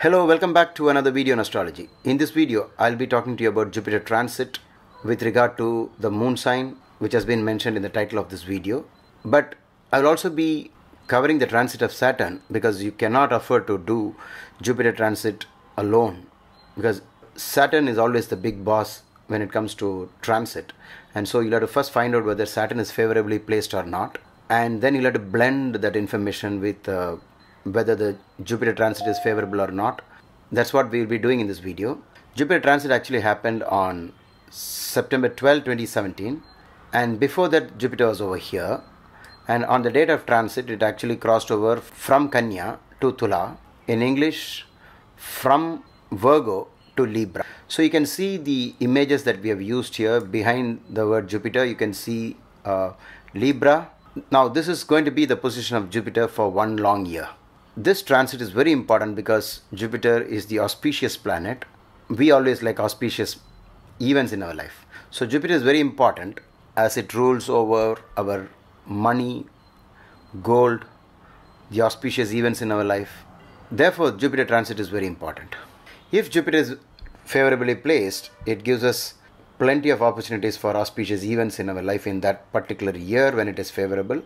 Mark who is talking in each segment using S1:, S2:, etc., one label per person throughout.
S1: Hello, welcome back to another video on astrology. In this video, I'll be talking to you about Jupiter transit with regard to the moon sign, which has been mentioned in the title of this video. But I'll also be covering the transit of Saturn because you cannot afford to do Jupiter transit alone, because Saturn is always the big boss when it comes to transit. And so you'll have to first find out whether Saturn is favorably placed or not. And then you'll have to blend that information with whether the Jupiter transit is favorable or not. That's what we'll be doing in this video. Jupiter transit actually happened on September 12, 2017. And before that, Jupiter was over here. And on the date of transit, it actually crossed over from Kanya to Tula. In English, from Virgo to Libra. So you can see the images that we have used here. Behind the word Jupiter, you can see Libra. Now, this is going to be the position of Jupiter for one long year. This transit is very important because Jupiter is the auspicious planet. We always like auspicious events in our life. So Jupiter is very important as it rules over our money, gold, the auspicious events in our life. Therefore, Jupiter transit is very important. If Jupiter is favorably placed, it gives us plenty of opportunities for auspicious events in our life in that particular year when it is favorable.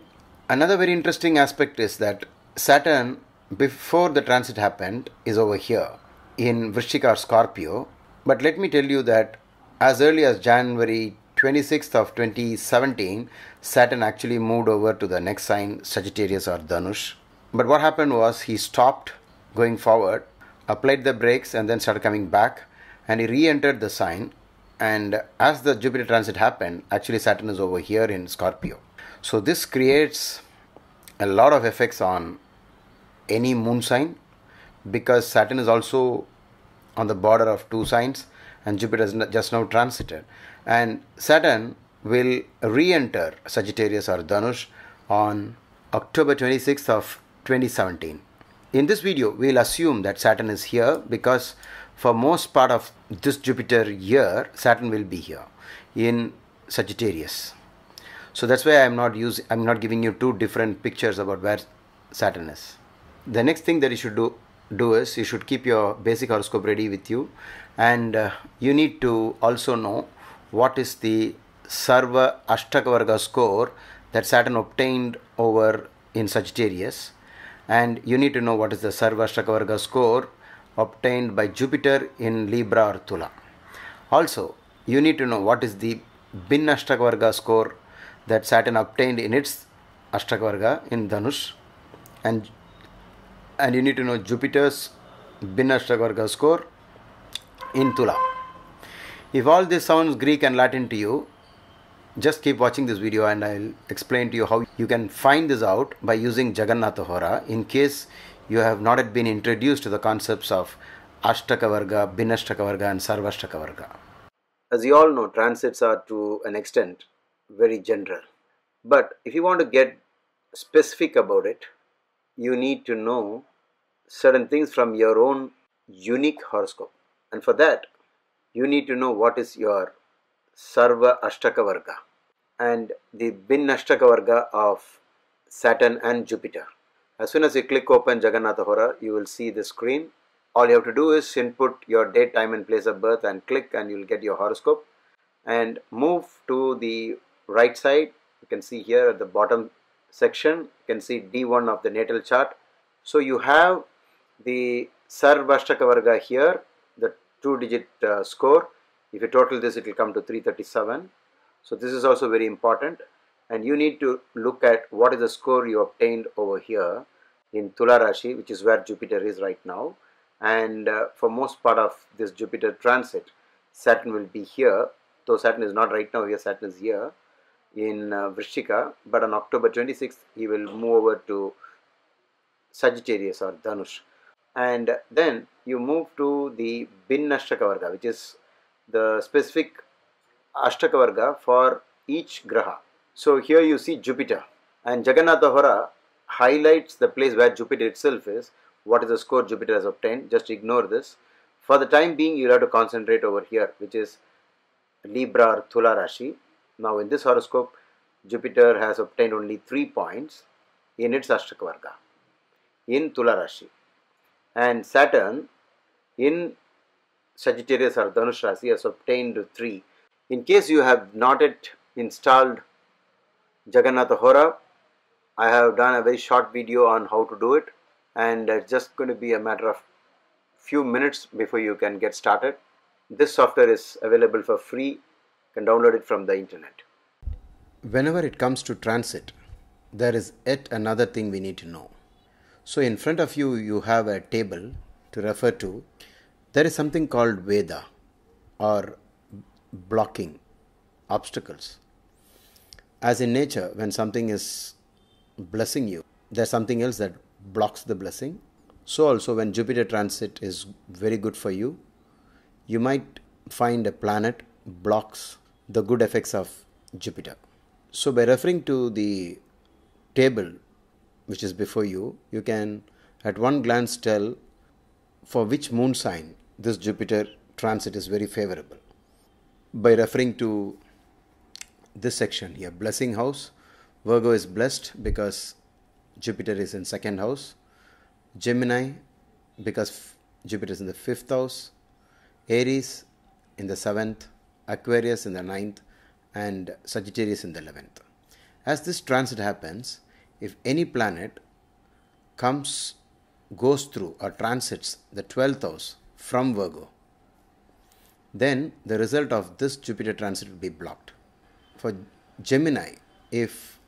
S1: Another very interesting aspect is that Saturn, before the transit happened, is over here in Vrischika or Scorpio. But let me tell you that as early as January 26th of 2017, Saturn actually moved over to the next sign, Sagittarius or Dhanush. But what happened was he stopped going forward, applied the brakes, and then started coming back, and he re-entered the sign. And as the Jupiter transit happened, actually Saturn is over here in Scorpio. So this creates a lot of effects on any moon sign, because Saturn is also on the border of two signs and Jupiter is just now transited. And Saturn will re-enter Sagittarius or Dhanush on October 26th of 2017. In this video, we will assume that Saturn is here because for most part of this Jupiter year, Saturn will be here in Sagittarius. So that's why I'm not giving you two different pictures about where Saturn is. The next thing that you should do is you should keep your basic horoscope ready with you, and you need to also know what is the Sarva Ashtakavarga score that Saturn obtained over in Sagittarius, and you need to know what is the Sarva Ashtakavarga score obtained by Jupiter in Libra or Tula. Also, you need to know what is the Bin Ashtakavarga score that Saturn obtained in its Ashtakavarga in Dhanush, and you need to know Jupiter's Bin Ashtakavarga score in Tula. If all this sounds Greek and Latin to you, just keep watching this video and I'll explain to you how you can find this out by using Jagannatha Hora in case you have not yet been introduced to the concepts of Ashtakavarga, Bin Ashtakavarga and Sarva Ashtakavarga. As you all know, transits are to an extent very general. But if you want to get specific about it, you need to know certain things from your own unique horoscope. And for that, you need to know what is your Sarva Ashtakavarga and the Bin Ashtakavarga of Saturn and Jupiter. As soon as you click open Jagannatha Hora, you will see the screen. All you have to do is input your date, time and place of birth and click, and you will get your horoscope. And move to the right side. You can see here at the bottom section, you can see D1 of the natal chart. So you have the Sarva Ashtakavarga here, the 2-digit score. If you total this, it will come to 337. So this is also very important, and you need to look at what is the score you obtained over here in Tula Rashi, which is where Jupiter is right now. And for most part of this Jupiter transit, Saturn will be here, though Saturn is not right now here, Saturn is here in Vrischika, but on October 26th, he will move over to Sagittarius or Dhanush. And then you move to the Bin Ashtakavarga, which is the specific Ashtakavarga for each Graha. So here you see Jupiter, and Jagannatha Hora highlights the place where Jupiter itself is, what is the score Jupiter has obtained. Just ignore this. For the time being, you'll have to concentrate over here, which is Libra or Tula Rashi. Now in this horoscope, Jupiter has obtained only 3 points in its Ashtakavarga in Tula Rashi. And Saturn in Sagittarius or Dhanush Rasi has obtained 3. In case you have not yet installed Jagannatha Hora, I have done a very short video on how to do it, and it's just going to be a matter of few minutes before you can get started. This software is available for free. You can download it from the internet. Whenever it comes to transit, there is yet another thing we need to know. So in front of you, you have a table to refer to. There is something called Veda, or blocking, obstacles. As in nature, when something is blessing you, there's something else that blocks the blessing. So also when Jupiter transit is very good for you, you might find a planet blocks the good effects of Jupiter. So by referring to the table which is before you, you can at one glance tell for which moon sign this Jupiter transit is very favorable. By referring to this section here, blessing house, Virgo is blessed because Jupiter is in second house. Gemini, because Jupiter is in the 5th house. Aries in the 7th. Aquarius in the 9th. And Sagittarius in the 11th. As this transit happens, if any planet goes through or transits the 12th house from Virgo, then the result of this Jupiter transit will be blocked. For Gemini, if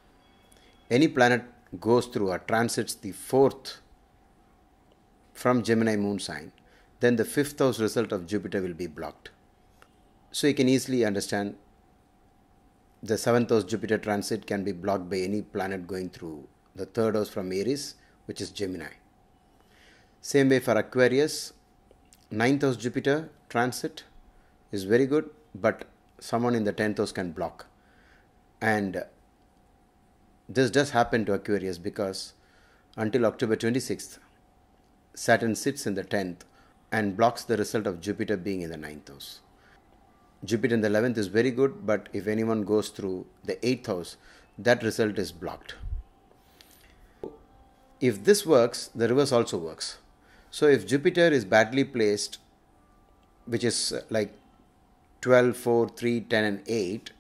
S1: any planet goes through or transits the 4th from Gemini moon sign, then the 5th house result of Jupiter will be blocked. So you can easily understand the 7th house Jupiter transit can be blocked by any planet going through the 3rd house from Aries, which is Gemini. Same way for Aquarius, 9th house Jupiter transit is very good, but someone in the 10th house can block. And this does happen to Aquarius because until October 26th, Saturn sits in the 10th and blocks the result of Jupiter being in the 9th house. Jupiter in the 11th is very good, but if anyone goes through the 8th house, that result is blocked. If this works, the reverse also works. So if Jupiter is badly placed, which is like 12, 4, 3, 10 and 8,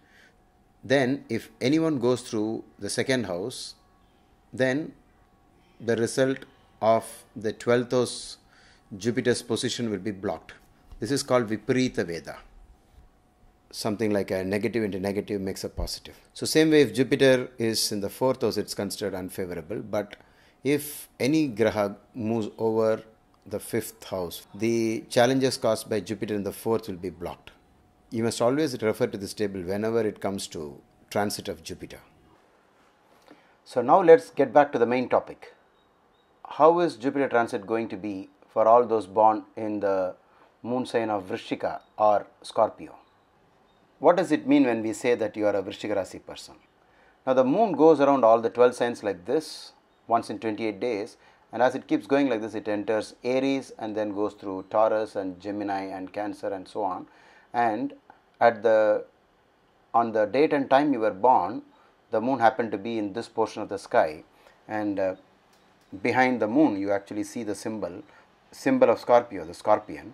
S1: then if anyone goes through the 2nd house, then the result of the 12th house Jupiter's position will be blocked. This is called Viparita Veda. Something like a negative into negative makes a positive. So same way, if Jupiter is in the 4th house, it's considered unfavorable. But if any graha moves over the 5th house, the challenges caused by Jupiter in the 4th will be blocked. You must always refer to this table whenever it comes to transit of Jupiter. So now let's get back to the main topic. How is Jupiter transit going to be for all those born in the moon sign of Vrischika or Scorpio? What does it mean when we say that you are a Vrischika Rasi person? Now the moon goes around all the 12 signs like this once in 28 days, and as it keeps going like this, it enters Aries and then goes through Taurus and Gemini and Cancer and so on. And on the date and time you were born, the moon happened to be in this portion of the sky, and behind the moon you actually see the symbol of Scorpio, the scorpion.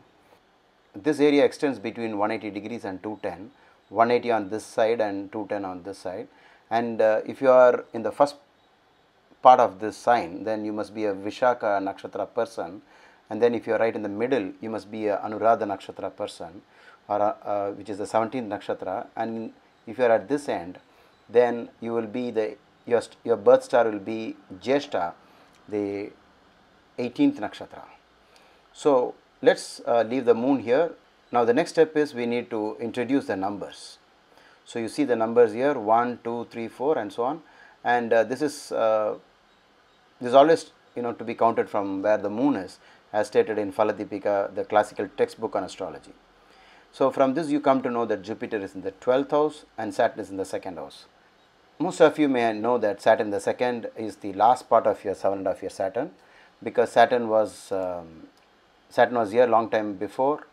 S1: This area extends between 180 degrees and 210, 180 on this side and 210 on this side. And if you are in the first part of this sign, then you must be a Vishaka nakshatra person, and then if you are right in the middle, you must be a Anuradha nakshatra person, or which is the 17th nakshatra. And if you are at this end, then you will be your birth star will be Jyeshta, the 18th nakshatra. So let's leave the moon here. Now the next step is we need to introduce the numbers. So you see the numbers here, 1, 2, 3, 4 and so on, and this is always to be counted from where the moon is, as stated in Faladipika, the classical textbook on astrology. So from this you come to know that Jupiter is in the 12th house and Saturn is in the 2nd house. Most of you may know that Saturn the 2nd is the last part of your 7.5 year Saturn, because Saturn was here long time before,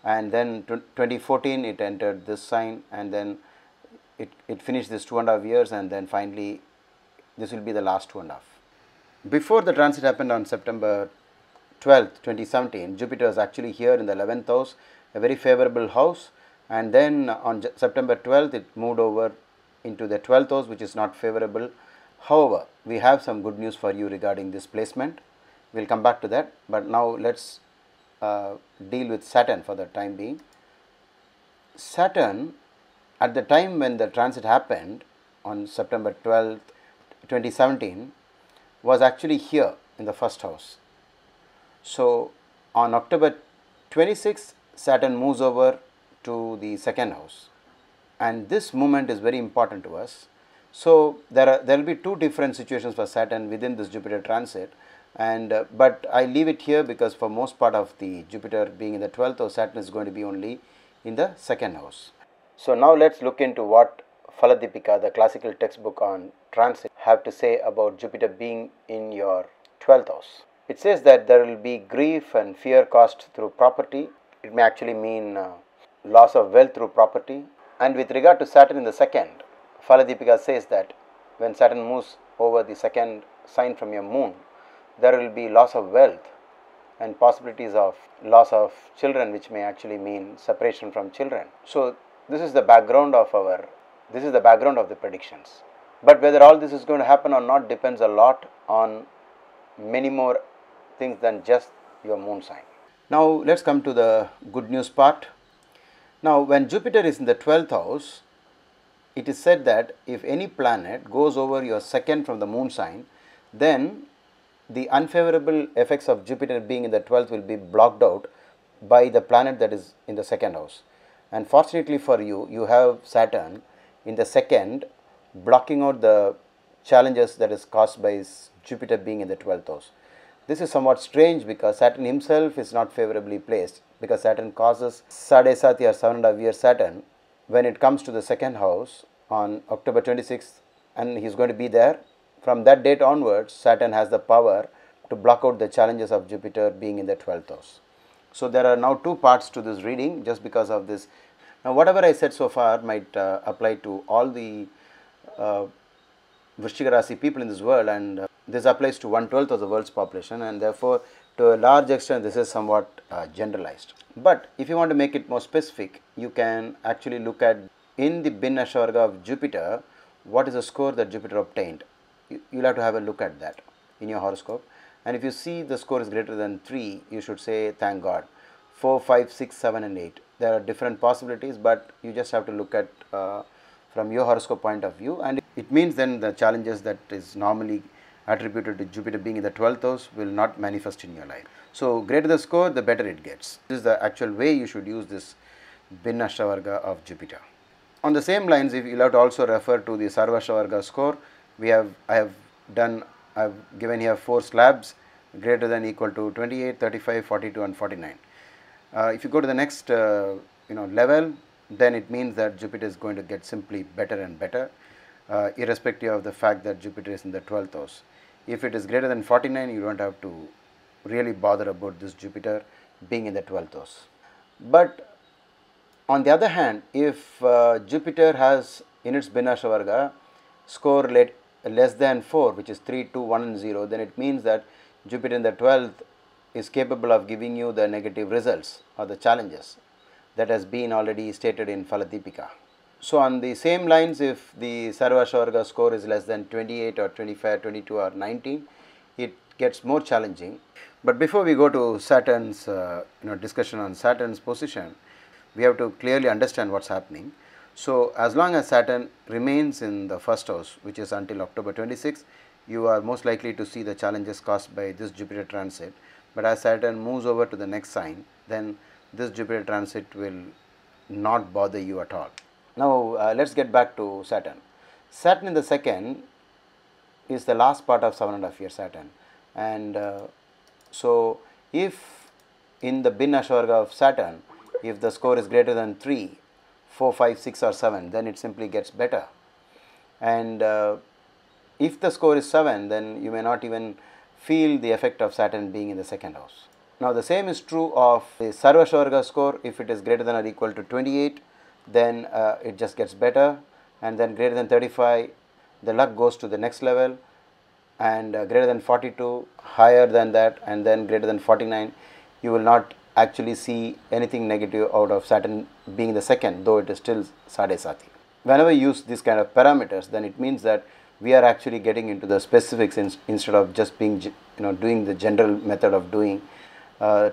S1: and then 2014 it entered this sign, and then it finished this 2.5 years, and then finally this will be the last 2.5. Before the transit happened on September 12th, 2017, Jupiter is actually here in the 11th house, a very favorable house, and then on September 12th it moved over into the 12th house, which is not favorable. However, we have some good news for you regarding this placement. We will come back to that, but now let us deal with Saturn for the time being. Saturn, at the time when the transit happened on September 12th, 2017, was actually here in the first house. So, on October 26th, Saturn moves over to the second house, and this movement is very important to us. So, there will be two different situations for Saturn within this Jupiter transit, and but I leave it here because for most part of the Jupiter being in the 12th house, Saturn is going to be only in the second house. So, now let us look into what Phaladipika, the classical textbook on transit, have to say about Jupiter being in your 12th house. It says that there will be grief and fear caused through property. It may actually mean loss of wealth through property. And with regard to Saturn in the second, Phaladipika says that when Saturn moves over the second sign from your moon, there will be loss of wealth and possibilities of loss of children, which may actually mean separation from children. So this is the background of the predictions. But whether all this is going to happen or not depends a lot on many more things than just your moon sign. Now let us come to the good news part. Now when Jupiter is in the 12th house, it is said that if any planet goes over your second from the moon sign, then the unfavorable effects of Jupiter being in the 12th will be blocked out by the planet that is in the second house. And fortunately for you, you have Saturn in the second blocking out the challenges that is caused by Jupiter being in the 12th house. This is somewhat strange because Saturn himself is not favorably placed, because Saturn causes Sade Sati or 7.5 year Saturn when it comes to the second house on October 26th, and he is going to be there. From that date onwards, Saturn has the power to block out the challenges of Jupiter being in the 12th house. So there are now two parts to this reading just because of this. Now whatever I said so far might apply to all the Vrischika Rasi people in this world, and this applies to 1/12 of the world's population, and therefore to a large extent this is somewhat generalized. But if you want to make it more specific, you can actually look at in the bin Ashwarga of Jupiter, what is the score that Jupiter obtained. You'll have to have a look at that in your horoscope, and if you see the score is greater than 3, you should say thank God. 4, 5, 6, 7 and 8. There are different possibilities, but you just have to look at from your horoscope point of view, and it means then the challenges that is normally attributed to Jupiter being in the 12th house will not manifest in your life. So greater the score, the better it gets. This is the actual way you should use this bin Ashtavarga of Jupiter. On the same lines, if you have to also refer to the Sarva Ashtavarga score, I have given here 4 slabs greater than equal to 28, 35, 42 and 49. If you go to the next level, then it means that Jupiter is going to get simply better and better, irrespective of the fact that Jupiter is in the 12th house. If it is greater than 49, you don't have to really bother about this Jupiter being in the 12th house. But on the other hand, if Jupiter has in its Binashavarga score less than 4, which is 3, 2, 1 and 0, then it means that Jupiter in the 12th is capable of giving you the negative results or the challenges that has been already stated in Phaladipika. So on the same lines, if the Sarvashavarga score is less than 28 or 25, 22 or 19, it gets more challenging. But before we go to Saturn's discussion on Saturn's position, we have to clearly understand what's happening. So as long as Saturn remains in the first house, which is until October 26, you are most likely to see the challenges caused by this Jupiter transit. But as Saturn moves over to the next sign, then this Jupiter transit will not bother you at all. Now let's get back to Saturn. Saturn in the second is the last part of 7.5 year Saturn, and so if in the bin Ashwarga of Saturn, if the score is greater than 3, 4, 5, 6 or 7, then it simply gets better, and if the score is 7, then you may not even feel the effect of Saturn being in the second house. Now the same is true of the Sarvashavarga score. If it is greater than or equal to 28, then it just gets better, and then greater than 35, the luck goes to the next level. and greater than 42, higher than that, and then greater than 49, you will not actually see anything negative out of Saturn being the second, though it is still Sade Sati. Whenever you use these kind of parameters, then it means that we are actually getting into the specifics instead of just being, doing the general method of doing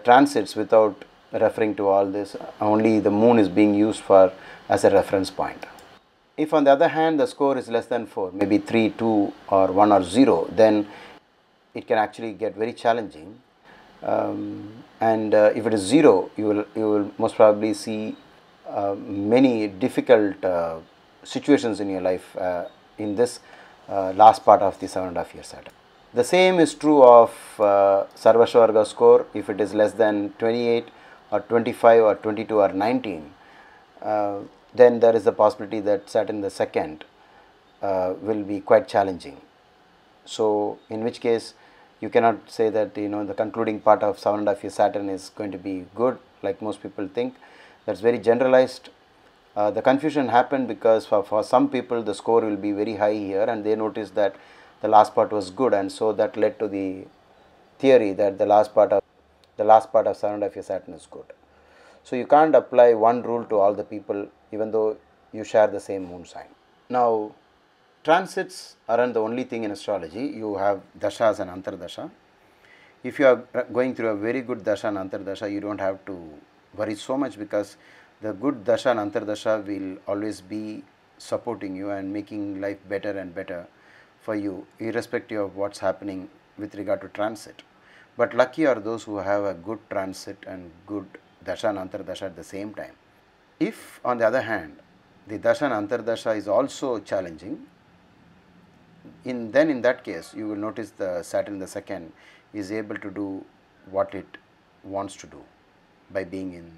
S1: transits without referring to all this. Only the moon is being used for as a reference point. If on the other hand the score is less than 4, maybe 3, 2 or 1 or 0, then it can actually get very challenging. And if it is 0, you will most probably see many difficult situations in your life in this last part of the 7.5 year Saturn. The same is true of Sarvashvarga score. If it is less than 28 or 25 or 22 or 19, then there is the possibility that Saturn the second will be quite challenging. So in which case you cannot say that the concluding part of 7.5 year Saturn is going to be good like most people think. That's very generalized. The confusion happened because for some people the score will be very high here, and they noticed that the last part was good, and so that led to the theory that the last part of 7.5 year Saturn is good. So you can't apply one rule to all the people even though you share the same moon sign. Now transits aren't the only thing in astrology. You have dashas and antardasha. If you are going through a very good dasha and antardasha, you don't have to worry so much, because the good dasha and antardasha will always be supporting you and making life better and better for you, irrespective of what's happening with regard to transit. But lucky are those who have a good transit and good dasha and antardasha at the same time. If on the other hand the dasha and antardasha is also challenging, then in that case you will notice the Saturn the second is able to do what it wants to do by being in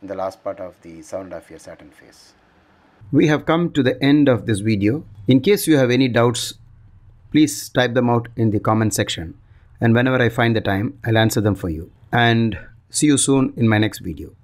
S1: the last part of the 7.5 year Saturn phase. We have come to the end of this video. In case you have any doubts, please type them out in the comment section, and whenever I find the time, I'll answer them for you. And see you soon in my next video.